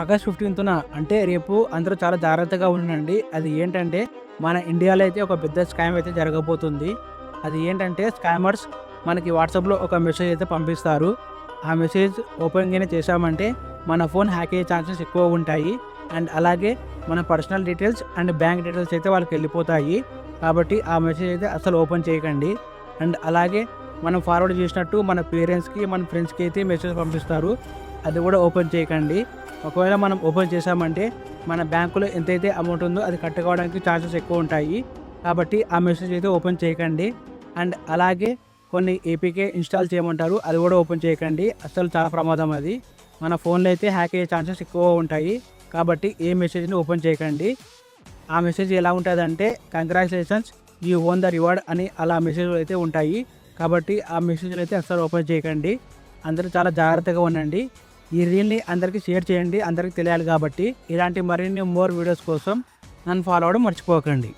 August 15న అంటే రేపు అందరూ చాలా జాగ్రత్తగా ఉండండి. అది ఏంటంటే మన ఇండియాలో అయితే ఒక పెద్ద స్కామ్ అయితే జరగబోతుంది. అది ఏంటంటే స్కామర్స్ మనకి వాట్సాప్‌లో ఒక మెసేజ్ అయితే పంపిస్తారు. ఆ మెసేజ్ ఓపెన్ గాని చేశామంటే మన ఫోన్ హ్యాక్ అయ్యే ఛాన్సెస్ ఎక్కువ ఉంటాయి. అండ్ అలాగే మన personal details and bank details అయితే వాళ్ళకెళ్ళిపోతాయి. కాబట్టి ఆ మెసేజ్ అయితే అస్సలు ఓపెన్ చేయకండి. అండ్ అలాగే మనం ఫార్వర్డ్ చేసినట్టు మన పేరెంట్స్‌కి, మన ఫ్రెండ్స్‌కి అయితే మెసేజ్ పంపిస్తారు. అది కూడా ఓపెన్ చేయకండి. ఒకవేళ మనం ఓపెన్ చేశామంటే మన బ్యాంకులో ఎంతైతే అమౌంట్ ఉందో అది కట్ కావడానికి ఛాన్సెస్ ఎక్కువ ఉంటాయి. కాబట్టి ఆ మెసేజ్ అయితే ఓపెన్ చేయకండి. అండ్ అలాగే కొన్ని ఏపీకే ఇన్‌స్టాల్ చేయమంటారు. అది కూడా ఓపెన్ చేయకండి. అస్సలు చాలా ప్రమాదం అది. మన ఫోన్‌లో అయితే హ్యాక్ అయ్యే ఛాన్సెస్ ఎక్కువ ఉంటాయి. కాబట్టి ఏ మెసేజ్‌ని ఓపెన్ చేయకండి. ఆ మెసేజ్ ఎలా ఉంటదంటే కంగ్రాచ్యులేషన్స్ యూ వోన్ ద రివార్డ్ అని అలా మెసేజ్‌లు అయితే ఉంటాయి. కాబట్టి ఆ మెసేజ్‌లు అయితే అస్సలు ఓపెన్ చేయకండి. అందరూ చాలా జాగ్రత్తగా ఉండండి. ఈ రీల్‌ని అందరికీ షేర్ చేయండి. అందరికి తెలియాలి కాబట్టి. ఇలాంటి మరిన్ని మోర్ వీడియోస్ కోసం నన్ను ఫాలో అవ్వడం మర్చిపోకండి.